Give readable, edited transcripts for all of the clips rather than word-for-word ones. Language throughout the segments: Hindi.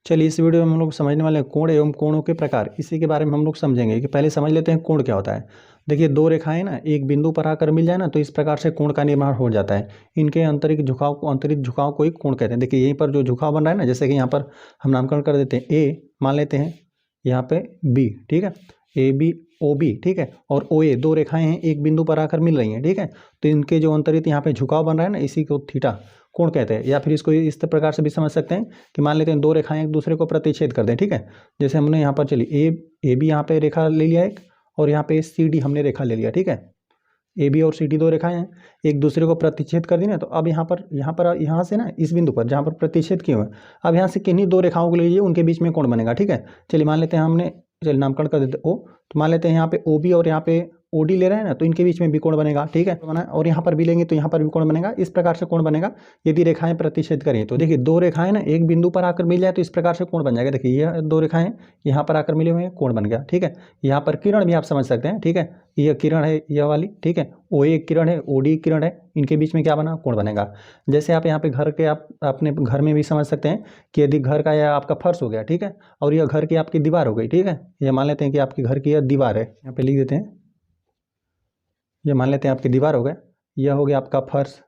चलिए इस वीडियो में हम लोग समझने वाले हैं कोण एवं कोणों के प्रकार। इसी के बारे में हम लोग समझेंगे कि पहले समझ लेते हैं कोण क्या होता है। देखिए दो रेखाएं ना एक बिंदु पर आकर मिल जाए ना तो इस प्रकार से कोण का निर्माण हो जाता है। इनके अंतरिक्ष झुकाव को ही कोण कहते हैं। देखिए यहीं पर जो झुकाव बन रहा है ना, जैसे कि यहाँ पर हम नामकरण कर देते हैं ए मान लेते हैं, यहाँ पे बी, ठीक है, ए बी ओ बी, ठीक है, और ओ ए, दो रेखाएं हैं एक बिंदु पर आकर मिल रही हैं, ठीक है। तो इनके जो अंतरित यहाँ पे झुकाव बन रहा है ना, इसी को थीटा कोण कहते हैं। या फिर इसको इस प्रकार से भी समझ सकते हैं कि मान लेते हैं दो रेखाएं एक दूसरे को प्रतिच्छेद कर दें, ठीक है। जैसे हमने यहाँ पर चलिए ए बी यहाँ पे रेखा ले लिया एक, और यहाँ पे सी डी हमने रेखा ले लिया, ठीक है। ए बी और सी डी दो रेखाएं हैं, एक दूसरे को प्रतिच्छेद कर दी ना, तो अब यहाँ से ना इस बिंदु पर जहाँ पर प्रतिच्छेद किए हुए, अब यहाँ से किन्हीं दो रेखाओं को ले लीजिए, उनके बीच में कोण बनेगा, ठीक है। चलिए मान लेते हैं हमने, चलिए नामकरण कर देते ओ, तो मान लेते हैं यहाँ पे ओ बी और यहाँ पे ओ डी ले रहे हैं ना, तो इनके बीच में भी कोण बनेगा, ठीक है, बना। और यहाँ पर भी लेंगे तो यहाँ पर भी कोण बनेगा। इस प्रकार से कोण बनेगा यदि रेखाएं प्रतिच्छेद करें। तो देखिए दो रेखाएं ना एक बिंदु पर आकर मिल जाए तो इस प्रकार से कोण बन जाएगा। देखिए यह दो रेखाएं यहाँ पर आकर मिले हुए हैं, कोण बन गया, ठीक है। यहाँ पर किरण भी आप समझ सकते हैं, ठीक है, यह किरण है यह वाली, ठीक है, ओ ए किरण है ओ डी किरण है, इनके बीच में क्या बना, कोण बनेगा। जैसे आप यहाँ पे घर के आप अपने घर में भी समझ सकते हैं कि यदि घर का यह आपका फर्श हो गया, ठीक है, और यह घर की आपकी दीवार हो गई, ठीक है, यह मान लेते हैं कि आपके घर की यह दीवार है, यहाँ पे लिख देते हैं, ये मान लेते हैं आपकी दीवार हो गया, यह हो गया आपका फर्श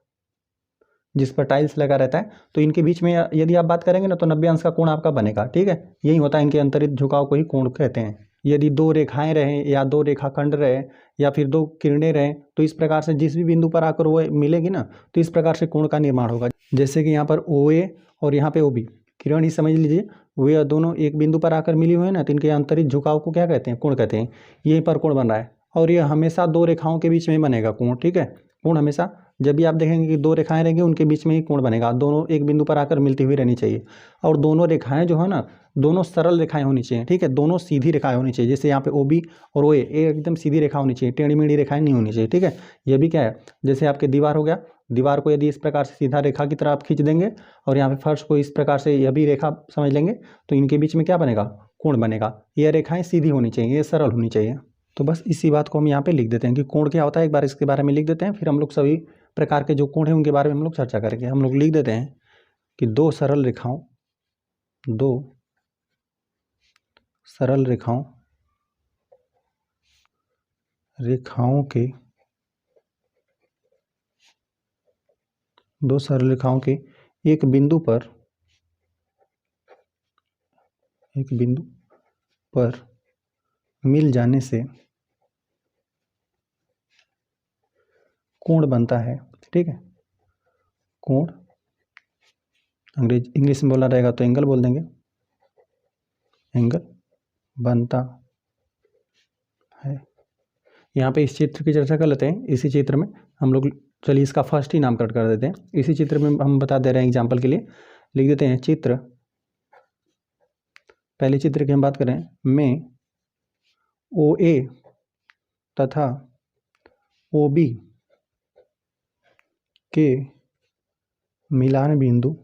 जिस पर टाइल्स लगा रहता है। तो इनके बीच में यदि आप बात करेंगे ना तो 90 अंश का कोण आपका बनेगा, ठीक है। यही होता है इनके अंतरित झुकाव को ही कोण कहते हैं। यदि दो रेखाएं रहें या दो रेखाखंड रहे या फिर दो किरणें रहें तो इस प्रकार से जिस भी बिंदु पर आकर वो मिलेगी ना तो इस प्रकार से कोण का निर्माण होगा। जैसे कि यहाँ पर ओ ए और यहाँ पे ओ बी किरण ही समझ लीजिए, वे दोनों एक बिंदु पर आकर मिली हुई है ना, तो इनके अंतरित झुकाव को क्या कहते हैं, कोण कहते हैं। यहीं पर कोण बन रहा है और यह हमेशा दो रेखाओं के बीच में बनेगा कोण, ठीक है। कोण हमेशा जब भी आप देखेंगे कि दो रेखाएं रहेंगी उनके बीच में ही कोण बनेगा, दोनों एक बिंदु पर आकर मिलती हुई रहनी चाहिए। और दोनों रेखाएं जो है ना, दोनों सरल रेखाएं होनी चाहिए, ठीक है, दोनों सीधी रेखाएं होनी चाहिए। जैसे यहाँ पे ओ बी और ओ ए एकदम सीधी रेखा होनी चाहिए, टेढ़ी मेढ़ी रेखाएं नहीं होनी चाहिए, ठीक है। यह भी क्या है, जैसे आपके दीवार हो गया, दीवार को यदि इस प्रकार से सीधा रेखा की तरह आप खींच देंगे और यहाँ पे फर्श को इस प्रकार से यह भी रेखा समझ लेंगे तो इनके बीच में क्या बनेगा, कोण बनेगा। यह रेखाएं सीधी होनी चाहिए, ये सरल होनी चाहिए। तो बस इसी बात को हम यहाँ पे लिख देते हैं कि कोण क्या होता है, एक बार इसके बारे में लिख देते हैं, फिर हम लोग सभी प्रकार के जो कोण हैं उनके बारे में हम लोग चर्चा करेंगे। हम लोग लिख देते हैं कि दो सरल रेखाओं के एक बिंदु पर मिल जाने से कोण बनता है, ठीक है। कोण इंग्लिश में बोला रहेगा तो एंगल बोल देंगे, एंगल बनता है। यहाँ पे इस चित्र की चर्चा कर लेते हैं। इसी चित्र में हम लोग, चलिए इसका फर्स्ट ही नामकरण कर देते हैं। इसी चित्र में हम बता दे रहे हैं, एग्जाम्पल के लिए लिख देते हैं चित्र, पहले चित्र की हम बात करें में ओ ए तथा ओ बी के मिलान बिंदु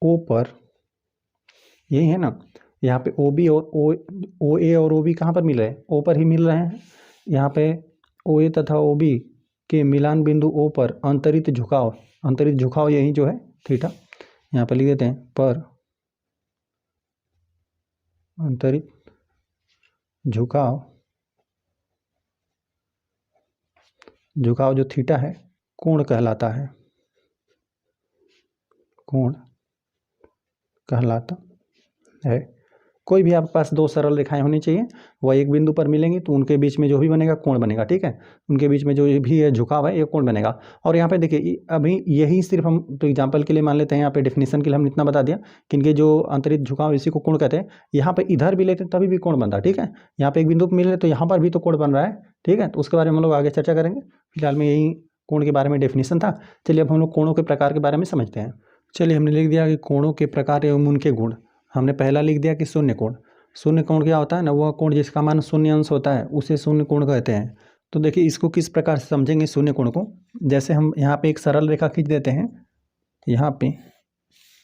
ओ पर, यही है ना, यहाँ पे ओ बी और ओ ए और ओ बी कहाँ पर मिल रहे हैं, ओ पर ही मिल रहे हैं। यहाँ पे ओ ए तथा ओ बी के मिलान बिंदु ओ पर अंतरित झुकाव यही जो है थीटा, यहाँ पर लिख देते हैं पर अंतरित झुकाव जो थीटा है कोण कहलाता है। कोई भी आपके पास दो सरल रेखाएं होनी चाहिए, वह एक बिंदु पर मिलेंगी तो उनके बीच में जो भी बनेगा कोण बनेगा, ठीक है। उनके बीच में जो भी है झुकाव है ये कोण बनेगा। और यहाँ पे देखिए अभी यही सिर्फ हम तो एग्जांपल के लिए मान लेते हैं, यहाँ पे डेफिनेशन के लिए हमने इतना बता दिया कि इनके जो अंतरित झुकाव इसी को कोण कहते हैं। यहाँ पे इधर भी लेते हैं तभी भी कोण बनता है, ठीक है। यहाँ पे एक बिंदु पर मिल रहे तो यहाँ पर भी तो कोण बन रहा है, ठीक है। तो उसके बारे में हम लोग आगे चर्चा करेंगे। फिलहाल में यही कोण के बारे में डेफिनेशन था। चलिए अब हम लोग कोणों के प्रकार के बारे में समझते हैं। चलिए हमने लिख दिया कि कोणों के प्रकार एवं उनके गुण। हमने पहला लिख दिया कि शून्य कोण। शून्य कोण क्या होता है ना, वह कोण जिसका मान शून्य अंश होता है उसे शून्य कोण कहते हैं। तो देखिए इसको किस प्रकार से समझेंगे शून्य कोण को। जैसे हम यहाँ पे एक सरल रेखा खींच देते हैं, यहाँ पे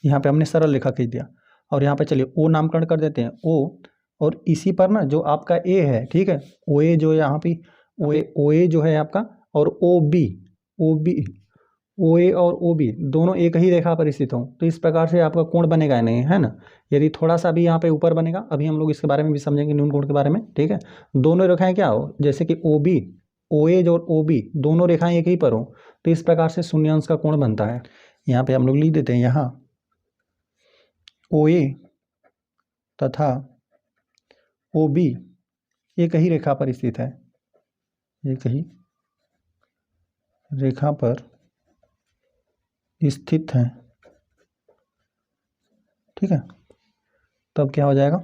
हमने सरल रेखा खींच दिया और यहाँ पे चलिए ओ नामकरण कर देते हैं ओ, और इसी पर ना जो आपका ए है, ठीक है, ओ ए जो यहाँ पे ओ ए जो है आपका, और ओ बी ओ ए और ओ बी दोनों एक ही रेखा पर स्थित हों तो इस प्रकार से आपका कोण बनेगा या नहीं, है ना। यदि थोड़ा सा भी यहाँ पे ऊपर बनेगा, अभी हम लोग इसके बारे में भी समझेंगे न्यून कोण के बारे में, ठीक है। दोनों रेखाएं क्या हो, जैसे कि ओ बी, ओ ए और ओ बी दोनों रेखाएं एक ही पर हो तो इस प्रकार से शून्यांश का कोण बनता है। यहाँ पे हम लोग लिख देते हैं, यहाँ ओ ए तथा ओ बी एक ही रेखा पर स्थित है, एक ही रेखा पर स्थित है, ठीक है। तब क्या हो जाएगा,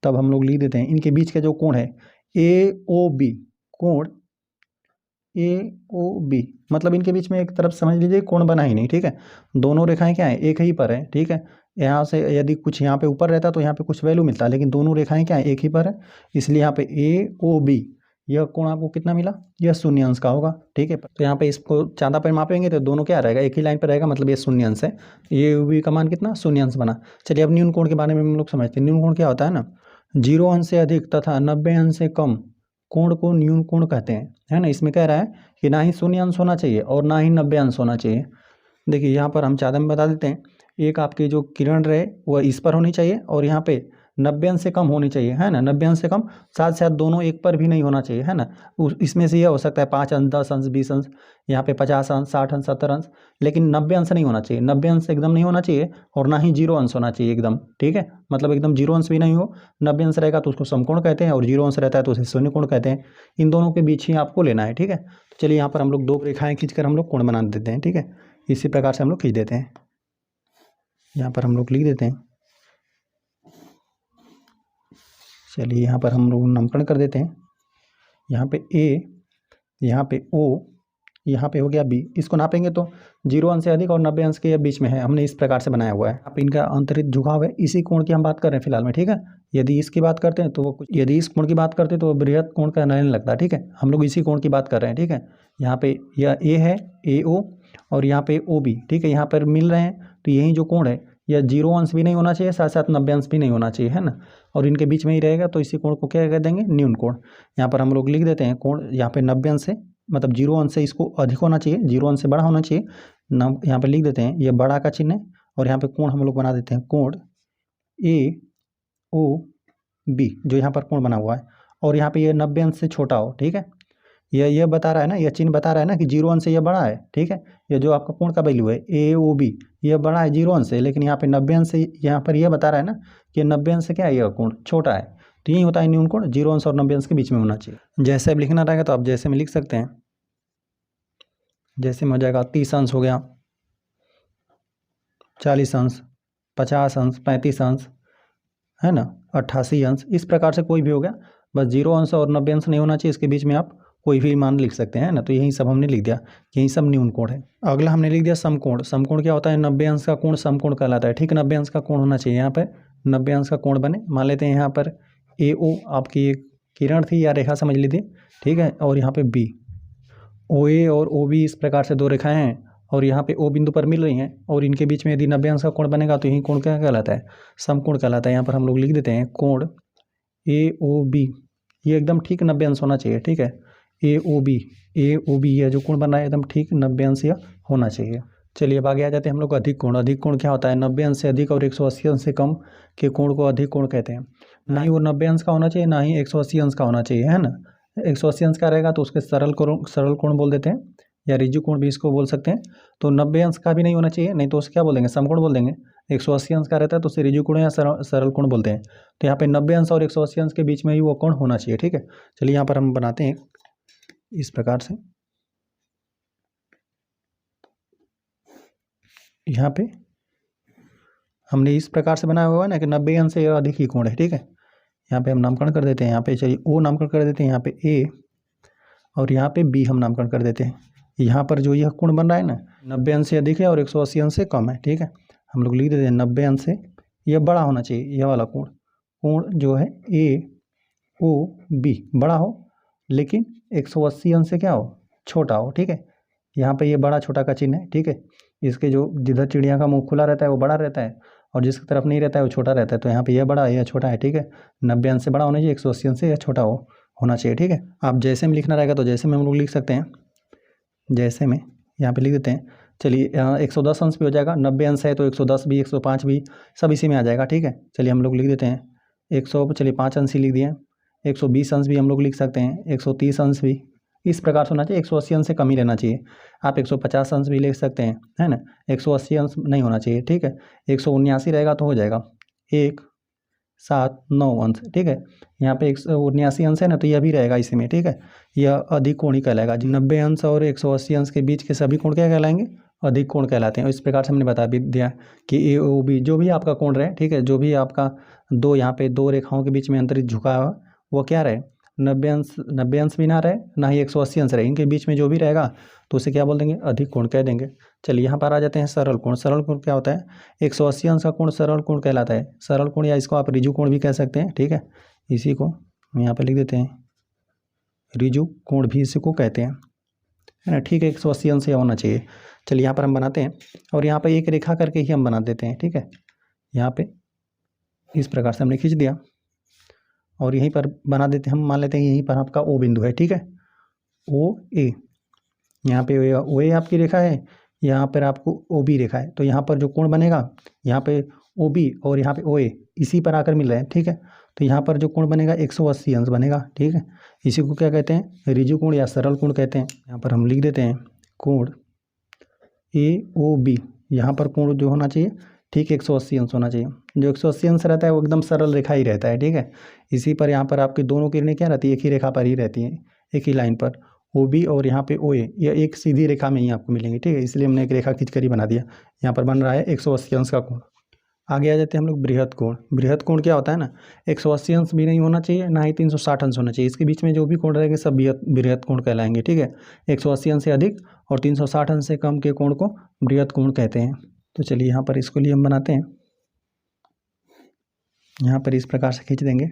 तब हम लोग लिख देते हैं इनके बीच का जो कोण है ए ओ बी, कोण ए ओ बी, मतलब इनके बीच में एक तरफ समझ लीजिए कोण बना ही नहीं, ठीक है। दोनों रेखाएं क्या है, एक ही पर है, ठीक है। यहाँ से यदि कुछ यहाँ पे ऊपर रहता तो यहाँ पे कुछ वैल्यू मिलता, लेकिन दोनों रेखाएं क्या है, एक ही पर है, इसलिए यहाँ पे ए ओ बी यह कोण आपको कितना मिला, यह शून्यांश का होगा, ठीक है। तो यहाँ पे इसको चांदा पर मापेंगे तो दोनों क्या रहेगा, एक ही लाइन पर रहेगा, मतलब ये शून्यांश है, ये ओ बी का मान कितना, शून्यांश बना। चलिए अब न्यून कोण के बारे में हम लोग समझते हैं। न्यून कोण क्या होता है ना, 0 अंश से अधिक तथा 90 अंश से कम कोण को न्यून कोण कहते हैं, है ना। इसमें कह रहा है कि ना ही शून्य अंश होना चाहिए और ना ही 90 अंश होना चाहिए। देखिए यहाँ पर हम चादर में बता देते हैं, एक आपकी जो किरण रहे वह इस पर होनी चाहिए और यहाँ पे 90 अंश से कम होनी चाहिए, है ना। 90 अंश से कम, साथ साथ दोनों एक पर भी नहीं होना चाहिए, है ना। इसमें से यह हो सकता है 5 अंश, 10 अंश, 20 अंश, यहाँ पे 50 अंश, 60 अंश, 70 अंश, लेकिन 90 अंश नहीं होना चाहिए। 90 अंश एकदम नहीं होना चाहिए और ना ही 0 अंश होना चाहिए एकदम, ठीक है। मतलब एकदम 0 अंश भी नहीं हो, 90 अंश रहेगा तो उसको समकोण कहते हैं और 0 अंश रहता है तो उसे शून्य कोण कहते हैं। इन दोनों के बीच ही आपको लेना है, ठीक है। तो चलिए यहाँ पर हम लोग दो रेखाएं खींचकर हम लोग कोण बना देते हैं, ठीक है। इसी प्रकार से हम लोग खींच देते हैं, यहाँ पर हम लोग लिख देते हैं। चलिए यहाँ पर हम लोग नामकरण कर देते हैं, यहाँ पे ए, यहाँ पे ओ, यहाँ पे हो गया बी। इसको नापेंगे तो 0 अंश से अधिक और 90 अंश के बीच में है, हमने इस प्रकार से बनाया हुआ है। अब इनका अंतरित झुकाव है, इसी कोण की हम बात कर रहे हैं फिलहाल में, ठीक है। यदि इसकी बात करते हैं तो वो कुछ, यदि इस कोण की बात करते हैं तो वो बृहद कोण का नहीं लगता, ठीक है। हम लोग इसी कोण की बात कर रहे हैं, ठीक है। यहाँ पे यह ए है, ए ओ, और यहाँ पे ओ बी, ठीक है। यहाँ पर मिल रहे हैं तो यही जो कोण है यह 0 अंश भी नहीं होना चाहिए, साथ साथ 90 अंश भी नहीं होना चाहिए, है ना। और इनके बीच में ही रहेगा तो इसी कोण को क्या कह देंगे, न्यून कोण। यहाँ पर हम लोग लिख देते हैं कोण, यहाँ पे 90 अंश है, मतलब 0 अंश से इसको अधिक होना चाहिए, 0 अंश से बड़ा होना चाहिए। नाम यहाँ पे लिख देते हैं, ये बड़ा का चिन्ह है, और यहाँ पे कोण हम लोग बना देते हैं कोण ए ओ बी, जो यहाँ पर कोण बना हुआ है। और यहाँ पे ये 90 अंश से छोटा हो, ठीक है। यह बता रहा है ना, यह चिन्ह बता रहा है ना कि 0 अंश से यह बड़ा है, ठीक है। ये जो आपका कोण का वैल्यू है ए ओ बी, यह बड़ा है 0 अंश से, लेकिन यहाँ पे 90 अंश से, यहाँ पर यह बता रहा है ना कि 90 अंश से क्या है, यह कोण छोटा है। तो यही होता है न्यून कोण, 0 अंश और 90 अंश के बीच में होना चाहिए। जैसे अब लिखना रहेगा तो आप जैसे में लिख सकते हैं, जैसे में हो जाएगा 30 अंश हो गया, 40 अंश, 50 अंश, 35 अंश, है ना, 88 अंश, इस प्रकार से कोई भी हो गया। बस 0 अंश और 90 अंश नहीं होना चाहिए, इसके बीच में आप कोई भी मान लिख सकते हैं ना। तो यही सब हमने लिख दिया, यही सब न्यून कोण है। अगला हमने लिख दिया समकोण। समकोण क्या होता है, 90 अंश का कोण समकोण कहलाता है, ठीक है। 90 अंश का कोण होना चाहिए, यहाँ पर 90 अंश का कोण बने। मान लेते हैं यहाँ पर ए ओ आपकी एक किरण थी या रेखा समझ लीजिए, ठीक है। और यहाँ पे बी, ओ ए और ओ बी इस प्रकार से दो रेखाएं हैं और यहाँ पे ओ बिंदु पर मिल रही हैं और इनके बीच में यदि 90 अंश का कोण बनेगा तो यही कोण क्या कहलाता है, समकोण कहलाता है। यहाँ पर हम लोग लिख देते हैं कोण ए ओ बी, ये एकदम ठीक 90 अंश होना चाहिए, ठीक है। ए ओ बी यह जो कोण बन रहा है एकदम ठीक 90 अंश यह होना चाहिए। चलिए अब आगे आ जाते हैं हम लोग अधिक कोण। अधिक कोण क्या होता है, 90 अंश से अधिक और 180 अंश से कम के कोण को अधिक कोण कहते हैं। ना ही वो 90 अंश का होना चाहिए, ना ही 180 अंश का होना चाहिए, है ना। 180 अंश का रहेगा तो उसके सरल कोण बोल देते हैं, या ऋजु कोण भी इसको बोल सकते हैं। तो 90 अंश का भी नहीं होना चाहिए, नहीं तो उसे क्या बोल देंगे, समकोण बोल देंगे। 180 अंश का रहता है तो उसे ऋजु कोण या सरल कोण बोलते हैं। तो यहाँ पे 90 अंश और 180 अंश के बीच में ही वो कोण होना चाहिए, ठीक है। चलिए यहाँ पर हम बनाते हैं इस प्रकार से, यहाँ पे हमने इस प्रकार से बनाया हुआ है ना कि 90 अंश से अधिक ही कोण है, ठीक है। यहाँ पे हम नामकरण कर देते हैं, यहाँ पे चलिए ओ नामकरण कर देते हैं, यहाँ पे ए और यहाँ पे बी हम नामकरण कर देते हैं। यहाँ पर जो यह कोण बन रहा है ना, 90 अंश से अधिक है और 180 अंश से कम है, ठीक है। हम लोग लिख देते हैं 90 अंश से यह बड़ा होना चाहिए, यह वाला कोण, कोण जो है ए ओ बी बड़ा हो, लेकिन 180 अंश से क्या हो, छोटा हो, ठीक है। यहाँ पे ये बड़ा छोटा का चिन्ह है, ठीक है। इसके जो जिधर चिड़िया का मुंह खुला रहता है वो बड़ा रहता है और जिसकी तरफ नहीं रहता है वो छोटा रहता है। तो यहाँ पे यह बड़ा है, यह छोटा है, ठीक है। 90 अंश से बड़ा होना चाहिए, 180 अंश से यह छोटा होना चाहिए, ठीक है। आप जैसे में लिखना रहेगा तो जैसे में हम लोग लिख सकते हैं, जैसे में यहाँ पे लिख देते हैं। चलिए 110 अंश भी हो जाएगा, 90 अंश है तो 110 भी 105 भी सब इसी में आ जाएगा, ठीक है। चलिए हम लोग लिख देते हैं 100, चलिए 5 अंश ही लिख दिए। 120 अंश भी हम लोग लिख सकते हैं, 130 अंश भी इस प्रकार से होना चाहिए, 180 अंश से कम ही रहना चाहिए। आप 150 अंश भी लिख सकते हैं, है ना, 180 अंश नहीं होना चाहिए, ठीक है। 179 रहेगा तो हो जाएगा 179 अंश, ठीक है। यहाँ पे 179 अंश है ना, तो यह भी रहेगा इसी में, ठीक है। यह अधिक कोण ही कहलाएगा। 90 अंश और 180 अंश के बीच के सभी कोण क्या कहलाएंगे? अधिक कोण कहलाते हैं। इस प्रकार से हमने बता भी दिया कि ए ओ बी जो भी आपका कोण रहे, ठीक है, जो भी आपका दो यहाँ पे दो रेखाओं के बीच में अंतरित झुका हुआ वो क्या रहे? 90 अंश भी ना रहे, ना ही 180 अंश रहे, इनके बीच में जो भी रहेगा तो उसे क्या बोल देंगे? अधिक कोण कह देंगे। चलिए यहाँ पर आ जाते हैं सरल कोण। सरल कोण क्या होता है? 180 अंश का कोण सरल कोण कहलाता है। सरल कोण या इसको आप ऋजु कोण भी कह सकते हैं, ठीक है। इसी को यहाँ पे लिख देते हैं, ऋजु कोण भी इसी को कहते हैं, है ना, ठीक है। 180 अंश होना चाहिए। चलिए यहाँ पर हम बनाते हैं और यहाँ पर एक रेखा करके ही हम बना देते हैं, ठीक है। यहाँ पे इस प्रकार से हमने खींच दिया और यहीं पर बना देते हैं हम। मान लेते हैं यहीं पर आपका ओ बिंदु है, ठीक है, ओ ए। यहाँ पे ओ ए आपकी रेखा है, यहाँ पर आपको ओ बी रेखा है, तो यहाँ पर जो कोण बनेगा, यहाँ पे ओ बी और यहाँ पे ओ ए इसी पर आकर मिल रहे हैं, ठीक है। तो यहाँ पर जो कोण बनेगा 180 अंश बनेगा, ठीक है। इसी को क्या कहते हैं? ऋजु कोण या सरल कोण कहते हैं। यहाँ पर हम लिख देते हैं कोण ए ओ बी। यहाँ पर कोण जो होना चाहिए, ठीक, 180 अंश होना चाहिए। जो 180 अंश रहता है वो एकदम सरल रेखा ही रहता है, ठीक है। इसी पर यहाँ पर आपकी दोनों किरणें क्या रहती है? एक ही रेखा पर ही रहती हैं, एक ही लाइन पर। ओ बी और यहाँ पे ओ ए, यह एक सीधी रेखा में ही आपको मिलेंगे, ठीक है। इसलिए हमने एक रेखा खींचकर ही बना दिया। यहाँ पर बन रहा है 180 अंश का कोण। आगे आ जाते हैं हम लोग बृहद कोण। बृहद कोण क्या होता है ना, 180 अंश भी नहीं होना चाहिए, ना ही 360 अंश होना चाहिए। इसके बीच में जो भी कोण रहेंगे सब बृहद कोण कहलाएंगे, ठीक है। 180 अंश से अधिक और 360 अंश से कम के कोण को बृहद कोण कहते हैं। तो चलिए यहाँ पर इसको लिए हम बनाते हैं। यहाँ पर इस प्रकार से खींच देंगे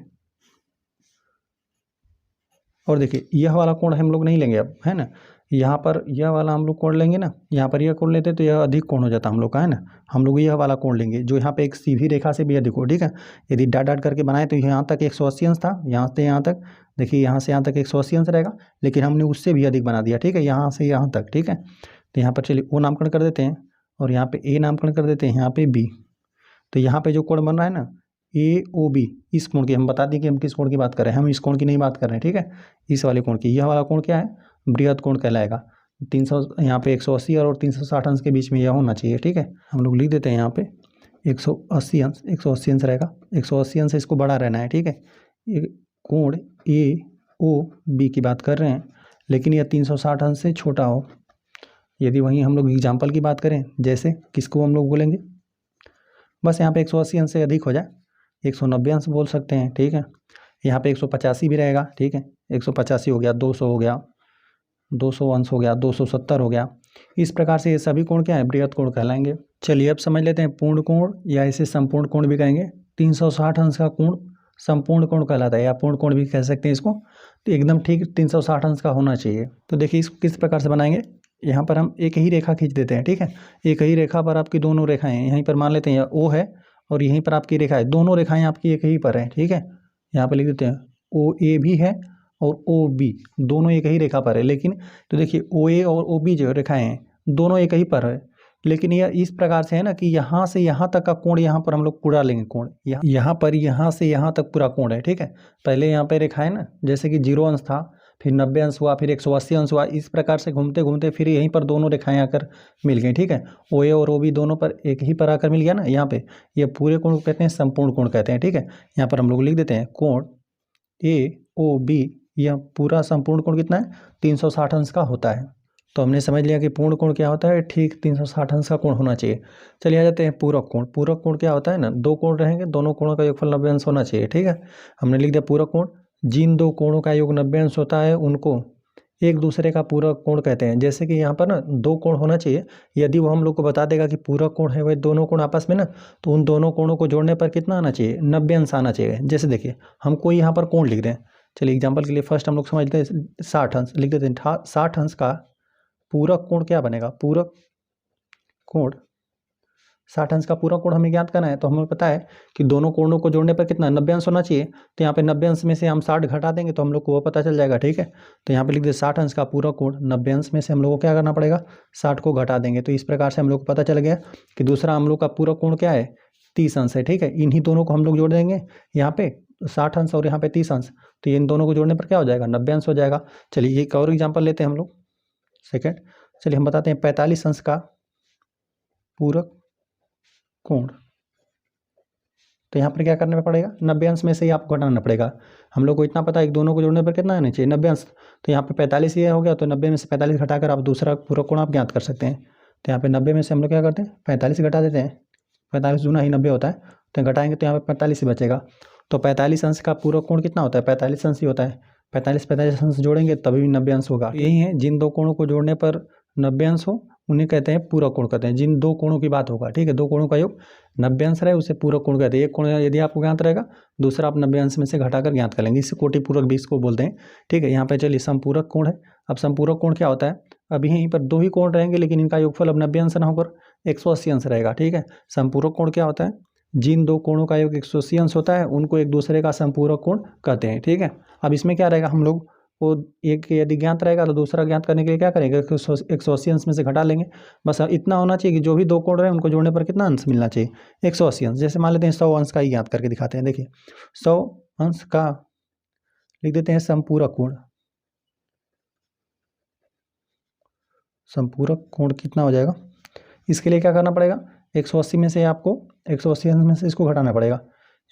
और देखिए यह वाला कोण हम लोग नहीं लेंगे अब, है ना। यहाँ पर यह वाला हम लोग कोण लेंगे ना, यहाँ पर यह कोण लेते तो यह अधिक कोण हो जाता हम लोग का, है ना। हम लोग यह वाला कोण लेंगे जो यहाँ पे एक सीधी रेखा से भी अधिक हो, ठीक है। यदि डाट डाट करके बनाए तो यहाँ तक 180 अंश था, यहाँ से यहाँ तक, देखिए यहाँ से यहाँ तक 180 अंश रहेगा, लेकिन हमने उससे भी अधिक बना दिया, ठीक है, यहाँ से यहाँ तक, ठीक है। तो यहाँ पर चलिए ओ नामकरण कर देते हैं और यहाँ पे ए नामकरण कर देते हैं, यहाँ पे बी। तो यहाँ पे जो कोण बन रहा है ना ए ओ बी, इस कोण की हम बता दें कि हम किस कोण की बात कर रहे हैं। हम इस कोण की नहीं बात कर रहे हैं, ठीक है, इस वाले कोण की। यह वाला कोण क्या है? बृहद कोण कहलाएगा। 300 यहाँ पे 180 और 360 अंश के बीच में यह होना चाहिए, ठीक है। हम लोग लिख देते हैं यहाँ पे 180 अंश, 180 अंश रहेगा। 180 अंश से इसको बड़ा रहना है, ठीक है। ये कोण ए ओ बी की बात कर रहे हैं, लेकिन यह 360 अंश से छोटा हो। यदि वहीं हम लोग एग्जाम्पल की बात करें, जैसे किसको हम लोग बोलेंगे, बस यहाँ पे 180 अंश से अधिक हो जाए, 190 अंश बोल सकते हैं, ठीक है। यहाँ पे 185 भी रहेगा, ठीक है, 185 हो गया, 200 हो गया, 200 अंश हो गया, 270 हो गया। इस प्रकार से ये सभी कोण क्या है? बृहद कोण कहलाएंगे। चलिए अब समझ लेते हैं पूर्ण कोण या इसे संपूर्ण कोण भी कहेंगे। 360 अंश का कोण संपूर्ण कोण कहलाता है या पूर्ण कोण भी कह सकते हैं इसको। तो एकदम ठीक 360 अंश का होना चाहिए। तो देखिए इसको किस प्रकार से बनाएंगे। यहाँ पर हम एक ही रेखा खींच देते हैं, ठीक है। एक ही रेखा पर आपकी दोनों रेखाएं, यहीं पर मान लेते हैं यह ओ है और यहीं पर आपकी रेखा है, दोनों रेखाएं आपकी एक ही पर है, ठीक है। यहाँ पर लिख देते हैं ओ ए भी है और ओ बी, दोनों एक ही रेखा पर है। लेकिन तो देखिए ओ ए और ओ बी जो रेखाएं हैं दोनों एक ही पर है, लेकिन यह इस प्रकार से है ना कि यहाँ से यहाँ तक का कोण यहाँ पर हम लोग पूरा लेंगे। कोण यहाँ पर यहाँ से यहाँ तक पूरा कोण है, ठीक है। पहले यहाँ पे रेखा है ना, जैसे कि 0 अंश था, फिर 90 अंश हुआ, फिर 180 अंश हुआ। इस प्रकार से घूमते घूमते फिर यहीं पर दोनों रेखाएं आकर मिल गई, ठीक है। ओ ए और ओ बी दोनों पर एक ही पर आकर मिल गया ना यहाँ पे। ये पूरे कोण को कहते हैं संपूर्ण कोण कहते हैं, ठीक है। यहाँ पर हम लोग लिख देते हैं कोण ए ओ बी, यह पूरा संपूर्ण कोण कितना है? 360 अंश का होता है। तो हमने समझ लिया कि पूर्ण कोण क्या होता है, ठीक 360 अंश का कोण होना चाहिए। चलिए आ जाते हैं पूरक कोण। पूरक कोण क्या होता है ना, दो कोण रहेंगे, दोनों कोणों का योगफल 90 अंश होना चाहिए, ठीक है। हमने लिख दिया पूरक कोण। जिन दो कोणों का योग 90 अंश होता है उनको एक दूसरे का पूरक कोण कहते हैं। जैसे कि यहाँ पर ना दो कोण होना चाहिए, यदि वो हम लोग को बता देगा कि पूरक कोण है वह दोनों कोण आपस में ना, तो उन दोनों कोणों को जोड़ने पर कितना आना चाहिए? 90 अंश आना चाहिए। जैसे देखिए हम कोई यहाँ पर कोण लिख दें, चलिए एग्जाम्पल के लिए फर्स्ट हम लोग समझते हैं 60 अंश लिख देते हैं। 60 अंश का पूरक कोण क्या बनेगा? पूरक कोण 60 अंश का पूरा कोण हमें ज्ञात करना है, तो हमें पता है कि दोनों कोणों को जोड़ने पर कितना 90 अंश होना चाहिए। तो यहाँ पे 90 अंश में से हम 60 घटा देंगे तो हम लोग को वो पता चल जाएगा, ठीक है। तो यहाँ पे लिख दे 60 अंश का पूरा कोण, 90 अंश में से हम लोग को क्या करना पड़ेगा, 60 को घटा देंगे। तो इस प्रकार से हम लोग को पता चल गया कि दूसरा हम लोग का पूरा कोण क्या है, 30 अंश है, ठीक है। इन्हीं दोनों को हम लोग जोड़ देंगे, यहाँ पे 60 अंश और यहाँ पे 30 अंश, तो इन दोनों को जोड़ने पर क्या हो जाएगा, 90 अंश हो जाएगा। चलिए एक और एग्जाम्पल लेते हैं हम लोग सेकेंड। चलिए हम बताते हैं 45 अंश का पूरक कोण। तो यहाँ पर क्या करना पड़ेगा, 90 अंश में से ही आपको घटाना पड़ेगा। हम लोग को इतना पता है कि दोनों को जोड़ने पर कितना आना चाहिए, 90 अंश। तो यहाँ पे 45 ये हो गया, तो 90 में से 45 घटाकर आप दूसरा पूरक कोण आप ज्ञात कर सकते हैं। तो यहाँ पे 90 में से हम लोग क्या करते हैं, 45 घटा देते हैं, 45 दूना ही 90 होता है, तो घटाएंगे तो यहाँ पे 45 ही बचेगा। तो 45 अंश का पूरक कोण कितना होता है, 45 अंश ही होता है। 45 अंश जोड़ेंगे तभी भी 90 अंश होगा। यही है, जिन दो कोणों को जोड़ने पर 90 अंश हो उन्हें कहते हैं पूरक कोण कहते हैं। जिन दो कोणों की बात होगा, ठीक है, दो कोणों का योग 90 अंश रहे उसे पूरक कोण कहते हैं। एक कोण यदि आपको ज्ञात रहेगा, दूसरा आप 90 अंश में से घटाकर ज्ञात कर लेंगे, इससे कोटि पूरक भी इसको बोलते हैं, ठीक है। यहाँ पे चलिए समपूरक कोण है। अब समपूरक कोण क्या होता है, अभी यहीं पर दो ही कोण रहेंगे लेकिन इनका योगफल अब 90 अंश ना होकर 180 अंश रहेगा, ठीक है। समपूरक कोण क्या होता है, जिन दो कोणों का योग 180 अंश होता है उनको एक दूसरे का समपूरक कोण कहते हैं, ठीक है। अब इसमें क्या रहेगा, हम लोग वो एक यदि ज्ञात रहेगा तो दूसरा ज्ञात करने के लिए क्या करेंगे, 180 अंश में से घटा लेंगे। बस इतना होना चाहिए कि जो भी दो कोण रहे उनको जोड़ने पर कितना अंश मिलना चाहिए, 180 अंश। जैसे मान लेते हैं 100 अंश का ही ज्ञात करके दिखाते हैं। देखिए 100 अंश का लिख देते हैं समपूरक कोण। समपूरक कोण कितना हो जाएगा, इसके लिए क्या करना पड़ेगा, 180 में से आपको 180 अंश में से इसको घटाना पड़ेगा।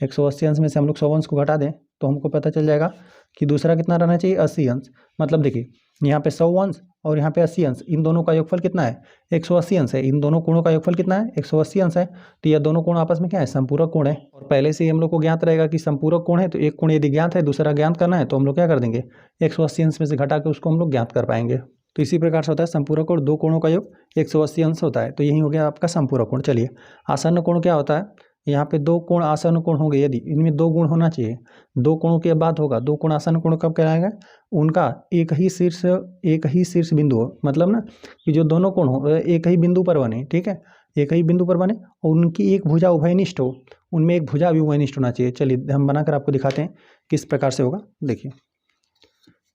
180 अंश में से हम लोग 100 अंश को घटा दें तो हमको पता चल जाएगा कि दूसरा कितना रहना चाहिए, 80 अंश। मतलब देखिए यहाँ पे 100 अंश और यहाँ पे 80 अंश, इन दोनों का योगफल कितना है, 180 अंश है। इन दोनों कोणों का योगफल कितना है, 180 अंश है। तो यह दोनों कोण आपस में क्या है, संपूरक कोण है। और पहले से ही हम लोग को ज्ञात रहेगा कि संपूरक कोण है, तो एक कोण यदि ज्ञात है दूसरा ज्ञात करना है तो हम लोग क्या कर देंगे, 180 अंश में से घटा के उसको हम लोग ज्ञात कर पाएंगे। तो इसी प्रकार से होता है संपूरक कोण, दो कोणों का योग 180 अंश होता है। तो यही हो गया आपका संपूरक कोण। चलिए आसन्न कोण क्या होता है, यहाँ पे दो कोण आसन्न कोण होंगे, यदि इनमें दो गुण होना चाहिए, दो कोणों की बात होगा। दो कोण आसन्न कोण कब कहलाएगा, उनका एक ही शीर्ष बिंदु हो, मतलब ना कि जो दोनों कोण हो एक ही बिंदु पर बने, ठीक है, एक ही बिंदु पर बने और उनकी एक भुजा उभयनिष्ठ हो, उनमें एक भुजा भी उभयनिष्ठ होना चाहिए। चलिए हम बनाकर आपको दिखाते हैं किस प्रकार से होगा। देखिए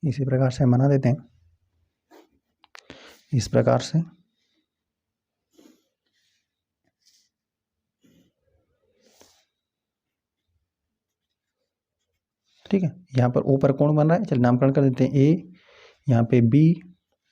इसी प्रकार से हम बना देते हैं, इस प्रकार से। ठीक है, यहाँ पर ओ पर कोण बन रहा है, चलिए नामकरण कर देते हैं ए, यहाँ पे बी,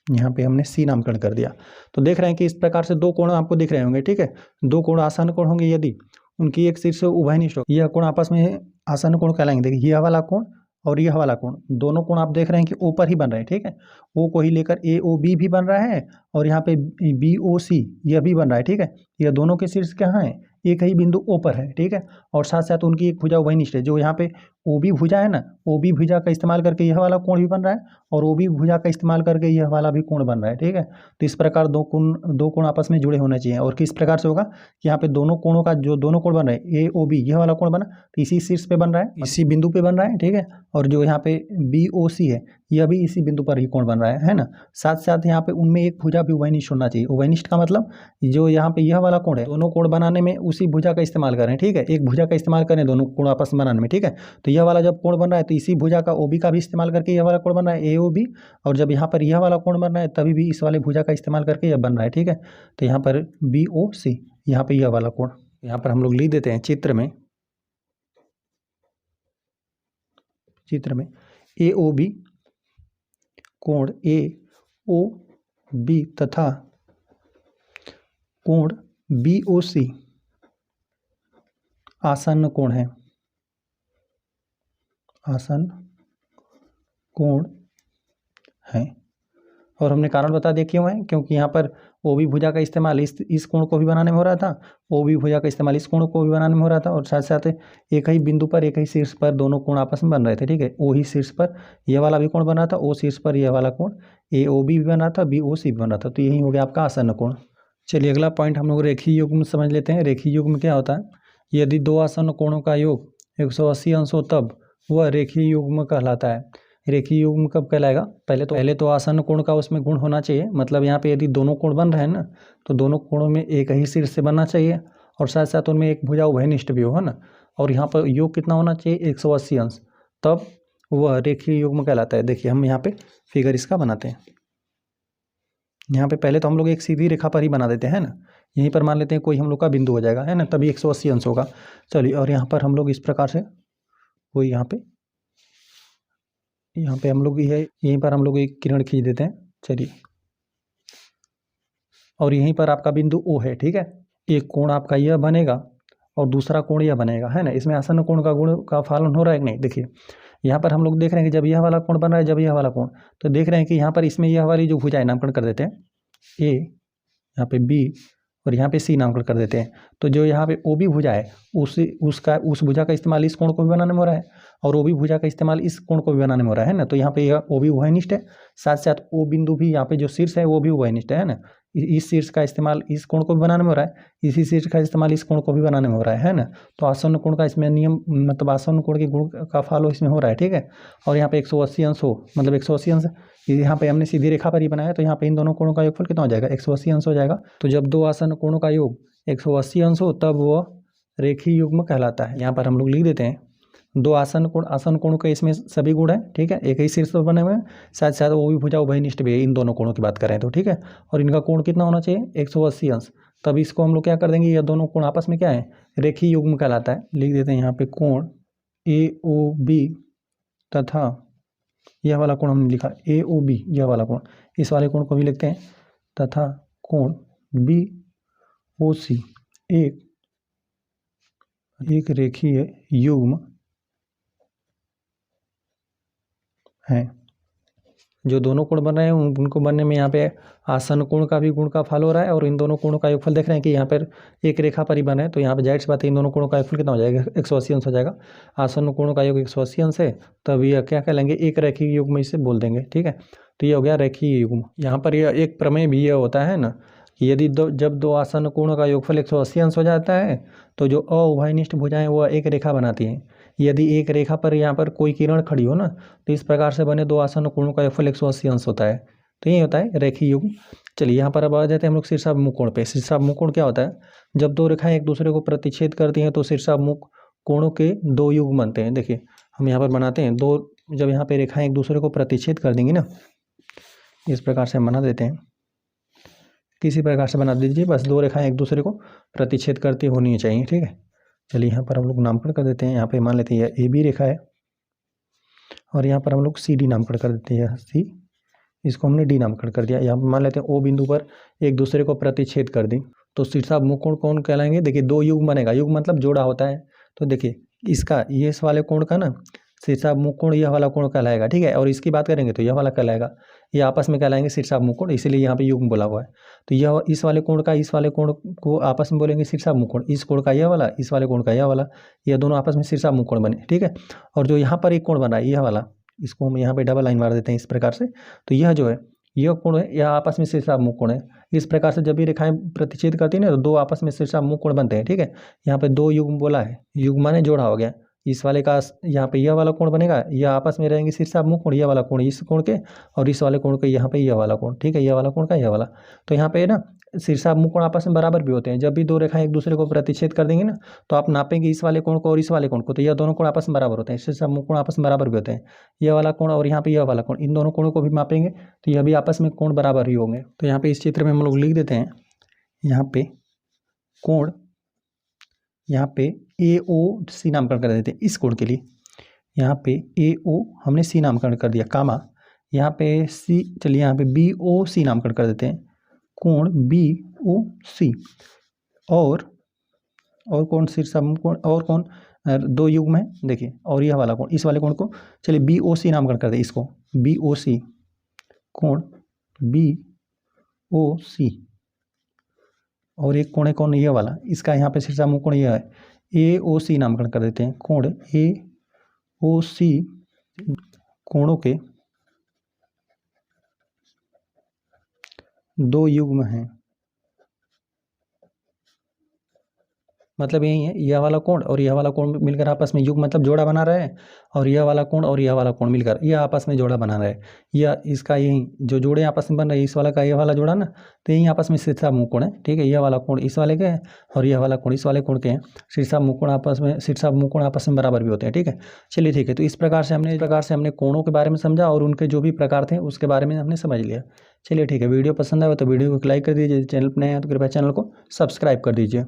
यहाँ पे हमने सी नामकरण कर दिया। तो देख रहे हैं कि इस प्रकार से दो कोण आपको दिख रहे होंगे, ठीक है। दो कोण आसन्न कोण होंगे यदि उनकी एक शीर्ष उभयनिष्ठ हो, यह कोण आपस में आसन्न कोण कहलाएंगे। देखिए यह वाला कोण और यह वाला कोण, दोनों कोण आप देख रहे हैं कि ओ पर ही बन रहे हैं, ठीक है। ओ को ही लेकर ए ओ बी भी बन रहा है और यहाँ पे बी ओ सी यह भी बन रहा है, ठीक है। यह दोनों के शीर्ष कहाँ है, एक ही बिंदु ओ पर है, ठीक है। और साथ साथ उनकी एक भुजा उभयनिष्ठ है। जो यहाँ पे ओ बी भुजा है ना, ओ बी भुजा का इस्तेमाल करके यह वाला कोण भी बन रहा है और ओ बी भुजा का इस्तेमाल करके यह वाला भी कोण बन रहा है, ठीक है। तो इस प्रकार दो कोण आपस में जुड़े होने चाहिए। और किस प्रकार से होगा कि यहाँ पे दोनों कोणों का जो दोनों कोण बन रहे हैं, ए ओ बी यह वाला कोण बना तो इसी शीर्ष पे बन रहा है, इसी बिंदु पे बन रहा है, ठीक है। और जो यहाँ पे बी ओ सी है यह भी इसी बिंदु पर ही कोण बन रहा है ना। साथ साथ यहाँ पे उनमें एक भुजा भी उभयनिष्ठ होना चाहिए। उभयनिष्ठ का मतलब जो यहाँ पे यह वाला कोण है, दोनों कोण बनाने में उसी भुजा का इस्तेमाल करें, ठीक है। एक भुजा का इस्तेमाल करें दोनों कोण आपस में बनाने में, ठीक है। तो यह वाला जब कोण बन रहा है तो इसी भुजा का ओ बी का भी इस्तेमाल करके यह वाला कोण बन रहा है, ए ओ बी। और जब यहाँ पर यह वाला कोण बन रहा है तभी भी इस वाले भुजा का इस्तेमाल करके यह बन रहा है, ठीक है। तो यहाँ पर बी ओ सी, यहाँ पे यह वाला कोण, यहाँ पर हम लोग लिख देते हैं चित्र में ए ओ बी, कोण ए ओ बी तथा कोण बी ओ सी आसन्न कोण है, आसन्न कोण है। और हमने कारण बता दिया क्यों है, क्योंकि यहाँ पर ओ बी भुजा का इस्तेमाल इस कोण को भी बनाने में हो रहा था, ओ बी भुजा का इस्तेमाल इस कोण को भी बनाने में हो रहा था, और साथ साथ एक ही बिंदु पर एक ही शीर्ष पर दोनों कोण आपस में बन रहे थे, ठीक है। ओ ही शीर्ष पर यह वाला भी कोण बन रहा था, ओ शीर्ष पर यह वाला कोण ए ओ बी भी बन रहा था, बी ओ सी भी बन रहा था। तो यही हो गया आपका आसन्न कोण। चलिए अगला पॉइंट हम लोग रेखीय युग्म समझ लेते हैं। रेखीय युग्म क्या होता है, यदि दो आसन्न कोणों का योग 180 अंश हो तब वह रेखीय युग्म कहलाता है। रेखीय युग्म कब कहलाएगा, पहले तो आसन्न कोण का उसमें गुण होना चाहिए। मतलब यहाँ पे यदि दोनों कोण बन रहे हैं ना तो दोनों कोणों में एक ही शीर्ष से बनना चाहिए और साथ साथ उनमें एक भुजा उभयनिष्ठ भी हो, है ना, और यहाँ पर योग कितना होना चाहिए 180 अंश, तब वह रेखीय युग्म कहलाता है। देखिए हम यहाँ पे फिगर इसका बनाते हैं। यहाँ पे पहले तो हम लोग एक सीधी रेखा पर ही बना देते हैं ना, यहीं पर मान लेते हैं कोई हम लोग का बिंदु हो जाएगा, है ना, तभी 180 अंश होगा। चलिए, और यहाँ पर हम लोग इस प्रकार से कोई यहाँ पे हम लोग यहीं पर हम लोग एक किरण खींच देते हैं। चलिए, और यहीं पर आपका बिंदु O है, ठीक है। एक कोण आपका यह बनेगा और दूसरा कोण यह बनेगा, है ना। इसमें आसन्न कोण का गुण का फलन हो रहा है कि नहीं। देखिए यहाँ पर हम लोग देख रहे हैं कि जब यह वाला कोण बन रहा है, जब यह वाला कोण, तो देख रहे हैं कि यहाँ पर इसमें यह वाली जो भुजाएं नामकरण कर देते हैं A, यहाँ पे B और यहाँ पे C नामकरण कर देते हैं। तो जो यहाँ पे OB भुजा है उस भुजा का इस्तेमाल इस कोण को भी बनाने में हो रहा है और OB भुजा का इस्तेमाल इस कोण को भी बनाने में हो रहा है ना। तो यहाँ पे यह OB उभयनिष्ठ है, साथ साथ O बिंदु भी यहाँ पे जो शीर्ष है वो भी उभयनिष्ठ है ना। इस शीर्ष का इस्तेमाल इस कोण को भी बनाने में हो रहा है, इसी शीर्ष का इस्तेमाल इस कोण को भी बनाने में हो रहा है ना। तो आसन्न कोण का इसमें नियम, मतलब आसन्न कोण के गुण का फॉलो इसमें हो रहा है, ठीक है। और यहाँ पे 180 अंश हो, मतलब 180 अंश यहाँ पे हमने सीधी रेखा पर ही बनाया, तो यहाँ पे इन दोनों कोणों का योगफल कितना हो जाएगा 180 अंश हो जाएगा। तो जब दो आसन्न कोणों का योग 180 अंश हो तब वह रेखीय युग्म कहलाता है। यहाँ पर हम लोग लिख देते हैं दो आसन कोणों के इसमें सभी गुण हैं, ठीक है, एक ही शीर्ष पर बने हुए हैं, साथ साथ वो भी भुजा उभयनिष्ठ भी है इन दोनों कोणों की बात करें तो, ठीक है। और इनका कोण कितना होना चाहिए 180 अंश। तब इसको हम लोग क्या कर देंगे, ये दोनों कोण आपस में क्या है रेखीय युग्म कहलाता है। लिख देते हैं यहाँ पे कोण AOB तथा यह वाला कोण हमने लिखा AOB, यह वाला कोण, इस वाले कोण को भी लिखते हैं, तथा कोण BOC एक रेखीय युग्म है। जो दोनों कोण बन रहे हैं उनको बनने में यहाँ पे आसन्न कोण का भी गुण का फल हो रहा है और इन दोनों कोणों का योगफल देख रहे हैं कि यहाँ पर एक रेखा पर ही बना है, तो यहाँ पे जाहिर सी बात है इन दोनों कोणों का योगफल कितना हो जाएगा 180 अंश हो जाएगा। आसन्न कोणों का योग 180 अंश है, तब यह क्या कहलाएंगे एक रेखीय युग्म इसे बोल देंगे, ठीक है। तो ये हो गया रेखीय युग्म। यहाँ पर यह एक प्रमेय भी यह होता है ना, यदि जब दो आसन्न कोणों का योगफल 180 अंश हो जाता है तो जो अउभयनिष्ठ भुजाएं वो एक रेखा बनाती हैं। यदि एक रेखा पर यहाँ पर कोई किरण खड़ी हो ना, तो इस प्रकार से बने दो आसन्न कोणों का योगफल 180 अंश होता है। तो ये होता है रेखीय युग्म। चलिए यहाँ पर अब आ जाते हैं हम लोग शीर्षाभिमुख कोण पे। शीर्षाभिमुख कोण क्या होता है, जब दो रेखाएं एक दूसरे को प्रतिच्छेद करती हैं तो शीर्षाभिमुख कोणों के दो युग्म बनते हैं। देखिए हम यहाँ पर बनाते हैं दो, जब यहाँ पे रेखाएं एक दूसरे को प्रतिच्छेद कर देंगी ना, इस प्रकार से हम बना देते हैं, किसी प्रकार से बना दीजिए, बस दो रेखाएं एक दूसरे को प्रतिच्छेद करती होनी चाहिए, ठीक है। चलिए यहाँ पर हम लोग नामकरण कर देते हैं, यहाँ पे मान लेते हैं यह AB रेखा है और यहाँ पर हम लोग CD नामकरण कर देते हैं, C, इसको हमने D नामकरण कर दिया। यहाँ मान लेते हैं O बिंदु पर एक दूसरे को प्रतिच्छेद कर दी, तो शीर्षाभिमुख कोण कौन कहलाएंगे। देखिए दो युग्म बनेगा, युग्म मतलब जोड़ा होता है, तो देखिए इसका ये इस वाले कोण का ना शीर्षाभिमुख कोण यह वाला कोण कहलाएगा, ठीक है। और इसकी बात करेंगे तो यह वाला कहलाएगा, ये आपस में कहलाएंगे शीर्षाभिमुख कोण, इसीलिए यहाँ पे युग्म बोला हुआ है। तो यह इस वाले कोण का इस वाले कोण को आपस में बोलेंगे शीर्षाभिमुख कोण, इस कोण का यह वाला, इस वाले कोण का यह वाला, यह दोनों आपस में शीर्षाभिमुख कोण बने, ठीक है। और जो यहाँ पर एक कोण बना है यह वाला, इसको हम यहाँ पे डबल लाइन मार देते हैं इस प्रकार से, तो यह जो है यह कोण है, यह आपस में शीर्षाभिमुख कोण है। इस प्रकार से जब भी रेखाएं प्रतिच्छेद करती है ना तो दो आपस में शीर्षाभिमुख कोण बनते हैं, ठीक है। यहाँ पे दो युग्म बोला है, युग्म माने जोड़ा हो गया, इस वाले का यहाँ पे यह वाला कोण बनेगा, यह आपस में रहेंगे शीर्षाभिमुख कोण, यह वाला कोण इस कोण के और इस वाले कोण के यहाँ पे यह वाला कोण, ठीक है, यह वाला कोण का यह वाला। तो यहाँ पे ना शीर्षाभिमुख कोण आपस में बराबर भी होते हैं। जब भी दो रेखाएं एक दूसरे को प्रतिच्छेद कर देंगे ना तो आप नापेंगे इस वाले कोण को और इस वाले कोण को, तो यह दोनों कोण आपस में बराबर होते हैं, शीर्षाभिमुख कोण आपस में बराबर भी होते हैं। यह वाला कोण और यहाँ पे यह वाला कोण, इन दोनों कोणों को भी मापेंगे तो यह भी आपस में कोण बराबर ही होंगे। तो यहाँ पे इस चित्र में हम लोग लिख देते हैं, यहाँ पे कोण, यहाँ पे AOC नामकरण कर देते हैं इस कोण के लिए, यहाँ पे AO हमने C नामकरण कर दिया, कामा यहाँ पे C, चलिए यहाँ पे BOC नामकरण कर देते हैं, कोण BOC। और कौन शीर्षाभिमुख कोण और कौन दो युग्म है देखिए, और यह वाला कोण, इस वाले कोण को चलिए BOC नामकरण कर दे, इसको BOC, कोण BOC। और एक कोण है कौन यह वाला, इसका यहाँ पे शीर्षाभिमुख कोण यह है, AOC नामकरण कर देते हैं, कोण AOC कोणों के दो युग्म हैं। मतलब यही है, यह वाला कोण और यह वाला कोण मिलकर आपस में युग्म मतलब जोड़ा बना रहे हैं, और यह वाला कोण और यह वाला कोण मिलकर यह आपस में जोड़ा बना रहे हैं। यह इसका यही जो जोड़े आपस में बन रहे हैं, इस वाला का यह वाला जोड़ा ना, तो यही आपस में शीर्षा मुकोण है। ठीक है, यह वाला कोण इस वाले के हैं और यह वाला कोण इस वाले कोण के हैं। शीर्षा मुकोण आपस में बराबर भी होते हैं। ठीक है, चलिए ठीक है। तो इस प्रकार से हमने कोणों के बारे में समझा और उनके जो भी प्रकार थे उसके बारे में हमने समझ लिया। चलिए ठीक है, वीडियो पसंद आया तो वीडियो को लाइक कर दीजिए, चैनल पर नए हैं तो कृपया चैनल को सब्सक्राइब कर दीजिए।